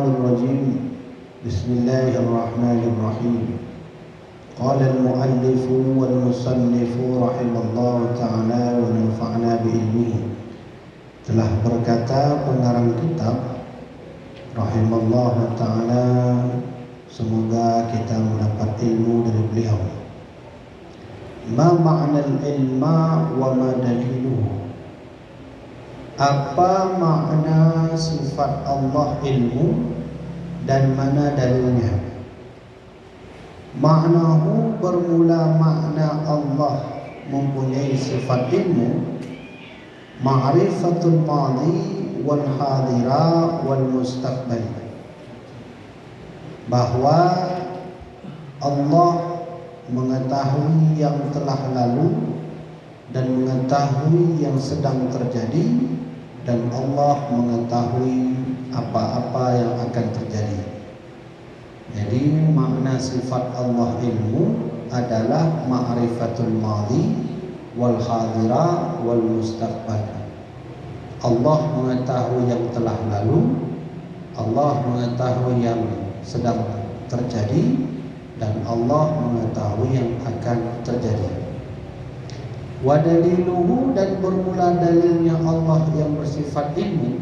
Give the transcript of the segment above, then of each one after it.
الرجيم بسم الله الرحمن الرحيم قال المؤلف والمصنف رحمه الله تعالى ونفعنا بعلمه. Telah berkata pengarang kitab rahimallahu ta'ala, semoga kita mendapat ilmu dari beliau. Ma ma'na al-ilma wa ma daliluhu. Apa makna sifat Allah ilmu dan mana dalilnya? Maknahu bermula makna Allah mempunyai sifat ilmu, ma'rifatul madhi wal hadira wal mustaqbal, bahwa Allah mengetahui yang telah lalu dan mengetahui yang sedang terjadi, dan Allah mengetahui apa-apa yang akan terjadi. Jadi makna sifat Allah ilmu adalah ma'rifatul madhi wal hadira wal mustaqbal. Allah mengetahui yang telah lalu, Allah mengetahui yang sedang terjadi, dan Allah mengetahui yang akan terjadi. Wa daliluhu, dan bermula dalilnya Allah yang bersifat ilmu,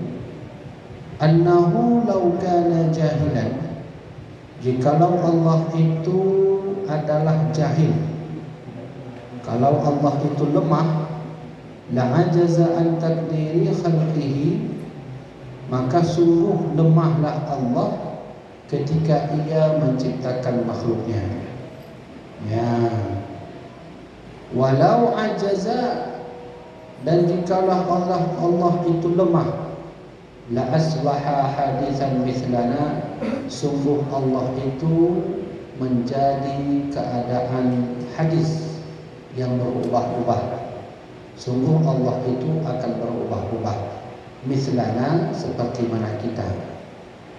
annahu law kana jahilan, jikalau Allah itu adalah jahil, kalau Allah itu lemah, la'ajaza an takdiri khalqihi, maka sungguh lemahlah Allah ketika ia menciptakan makhluknya. Ya, walau ajaza, dan jikalau Allah itu lemah, la asbaha hadithan mithlana, sungguh Allah itu menjadi keadaan hadis yang berubah-ubah. Sungguh Allah itu akan berubah-ubah, mithlana, seperti mana kita.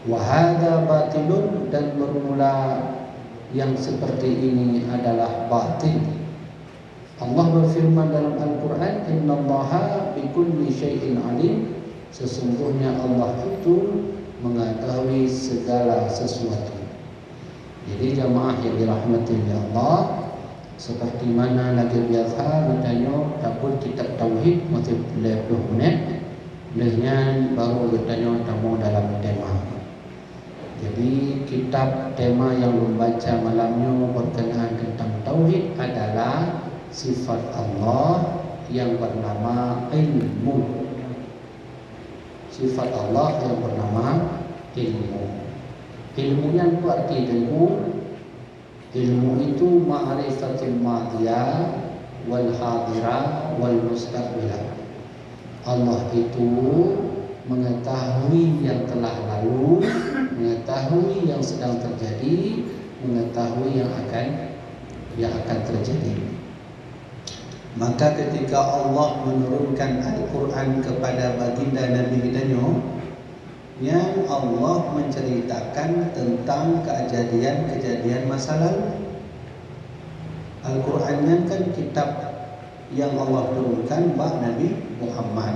Wa hadza batilun, dan bermula yang seperti ini adalah batil. Allah berfirman dalam Al-Quran, innallaha bikulli syai'in alim, sesungguhnya Allah itu mengetahui segala sesuatu. Jadi jamaah yang dirahmati oleh Allah, seperti mana lagi biasa bertanya dapur kitab tauhid masih 20 menit, dengan baru bertanya tamu dalam tema. Jadi kitab tema yang membaca malamnya berkenaan tentang tauhid adalah sifat Allah yang bernama ilmu. Sifat Allah yang bernama ilmu. Ilmu yang berarti ilmu. Ilmu itu ma'rifatul madiyah wal hadira wal mustaqbilah. Allah itu mengetahui yang telah lalu, mengetahui yang sedang terjadi, mengetahui yang akan terjadi. Maka ketika Allah menurunkan Al-Quran kepada baginda Nabi kita, yang Allah menceritakan tentang kejadian-kejadian masa lalu. Al-Qurannya kan kitab yang Allah turunkan bagi Nabi Muhammad.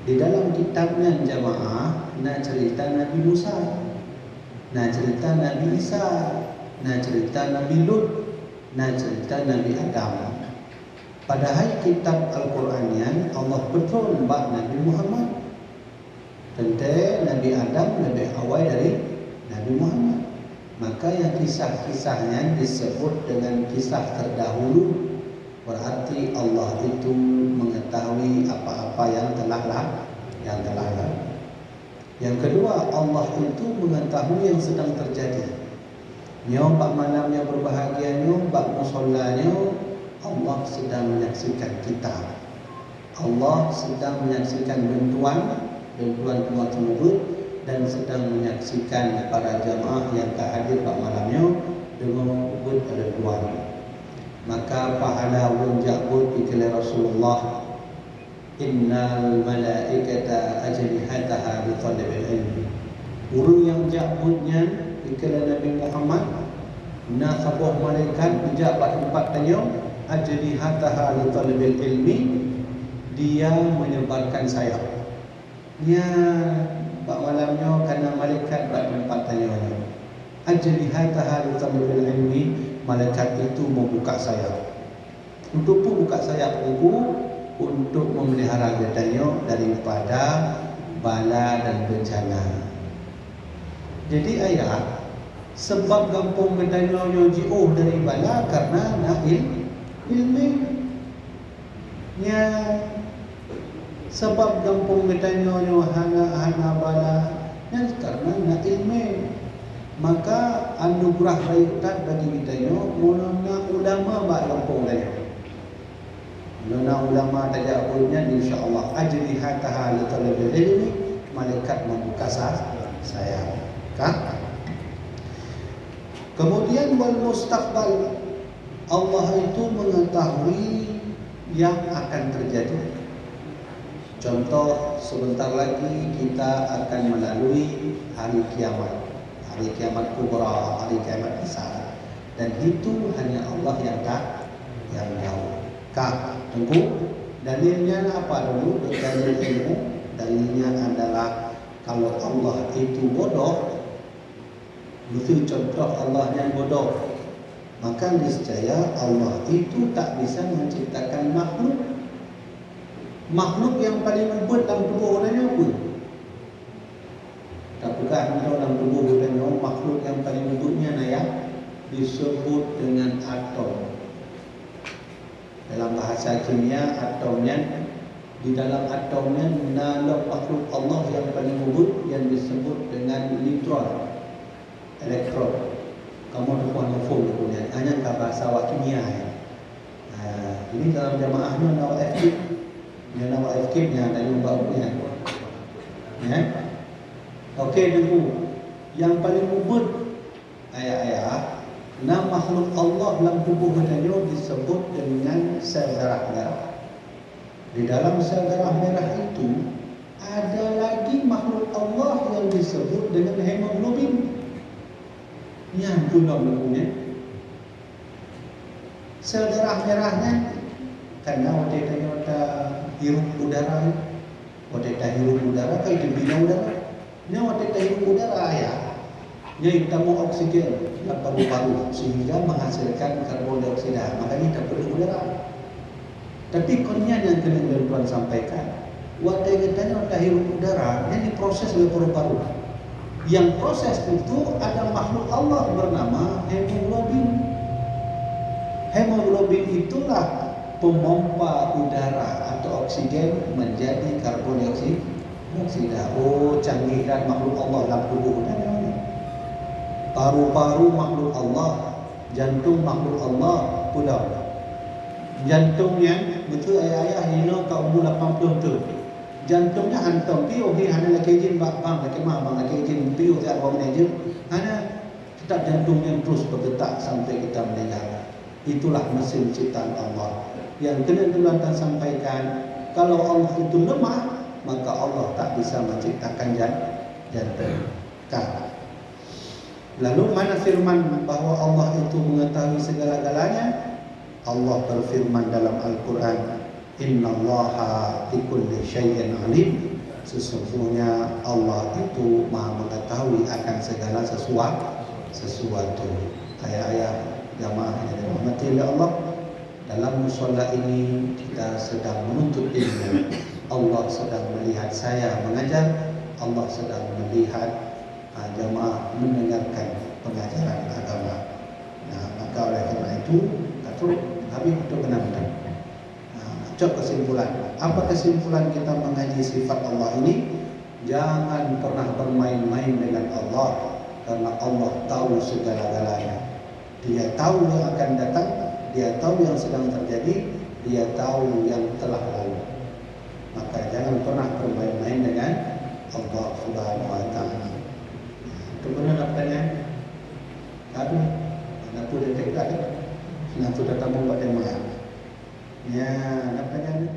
Di dalam kitabnya jamaah, nak cerita Nabi Musa, nak cerita Nabi Isa, nak cerita Nabi Lut, nak cerita Nabi Adam. Padahal kitab Al-Qurannya Allah betul bagi Nabi Muhammad. Tentu Nabi Adam lebih awal dari Nabi Muhammad. Maka yang kisah-kisahnya disebut dengan kisah terdahulu, berarti Allah itu mengetahui apa-apa yang telah lalu. Yang kedua, Allah itu mengetahui yang sedang terjadi. Bak malamnya berbahagianya, bak musallanya, Allah sedang menyaksikan kita. Allah sedang menyaksikan bantuan umat tersebut, dan sedang menyaksikan para jamaah yang hadir pada malamnya dengan wujud Ridwan. Maka pahala wujud iklan Rasulullah, innal malaikata ajnihataha li talabil ilmi. Urang yang jabutnya iklan Nabi Muhammad, na sabuh malaikat bijak pada tempat tanya ajnihataha li talabil ilmi, dia menyebarkan sayap. Ya, bak malamnya karena malaikat bak tempat tanya. Ajlihataha li talibil ilmi, malaikat itu membuka sayap. Untuk buka sayap buku untuk memelihara gedanya daripada bala dan bencana. Jadi ayah sebab gampang gedanya jauh dari bala karena nak ilmi. Ya sebab gampang gedanya hana bala dan karena nak ilmi. Maka anugerah baik tak bagi kita mulanya ulama bak lampung dia. Mulanya ulama tajak punya insya-Allah ajlihataha li talabil ilmi, malaikat membuka sayap. Kan? Kemudian wal mustaqbal, Allah itu mengetahui yang akan terjadi. Contoh sebentar lagi kita akan melalui hari kiamat. Hari kiamat kubra, hari kiamat besar, dan itu hanya Allah yang tahu. Tunggu. Dalilnya apa dulu? Dalil ilmu. Dalilnya adalah kalau Allah itu bodoh, itu contoh Allah yang bodoh, maka niscaya Allah itu tak bisa menciptakan makhluk. Makhluk yang paling lembut dalam tubuh orangnya apa? Tak bukan dalam tubuh orangnya makhluk yang paling lembutnya yang disebut dengan atom. Dalam bahasa kimia atomnya, di dalam atomnya dalam makhluk Allah yang paling lembut yang disebut dengan neutron, elektron. Kamu dapat ngomong punya hanya ke bahasa kimia ya. Ini dalam jamaahnya nama FK, nama FK-nya dan nombornya. Ya. Okey dulu. Yang paling lembut ayat-ayat nama makhluk Allah dalam tubuh badannya disebut dengan sel darah merah. Di dalam sel darah merah itu ada lagi makhluk Allah yang disebut dengan hemoglobin. Yang tulang-tulangnya sel darah merahnya karena waktu kita hirup udara, waktu kita hirup udara kayak dibina udara. Ini waktu kita hirup udara ya, dia tamu oksigen dalam paru-paru sehingga menghasilkan karbon dioksida. Makanya kita perlu udara. Tapi konnya yang kena Tuan sampaikan, waktu kita hirup udara, ini diproses oleh paru-paru. Yang proses itu ada makhluk Allah bernama hemoglobin. Hemoglobin itulah pemompa udara atau oksigen menjadi karbon dioksida. Oh, canggih dan makhluk Allah dalam tubuh. Paru-paru makhluk Allah, jantung makhluk Allah pula. Jantungnya betul ayah hino ka umur 80 tu. Jantungnya hantam piu hi hana laki jin bang laki mah bang laki jin piu tiap orang aja. Hana tetap jantungnya terus berdetak sampai kita meninggal. Itulah mesin ciptaan Allah. Yang kena Tuhan sampaikan, kalau Allah itu lemah, maka Allah tak bisa menciptakan jantung. Lalu mana firman bahwa Allah itu mengetahui segala-galanya? Allah berfirman dalam Al-Quran, Innallaha bikulli syai'in alim. Sesungguhnya Allah itu maha mengetahui akan segala sesuatu. Ayat-ayat jamaah yang dirahmati oleh Allah, dalam musholla ini kita sedang menuntut ilmu. Allah sedang melihat saya mengajar, Allah sedang melihat jamaah mendengarkan pengajaran agama. Nah, maka oleh karena itu kata habis itu benar-benar. Cok kesimpulan. Apa kesimpulan kita mengaji sifat Allah ini? Jangan pernah bermain-main dengan Allah, karena Allah tahu segala-galanya. Dia tahu yang akan datang, Dia tahu yang sedang terjadi, Dia tahu yang telah lalu. Maka jangan pernah bermain-main dengan Allah Subhanahu wa taala. Itu benar apanya? Tapi nak pun detek tak ada. Nak tu datang buat demo. Ya, apanya?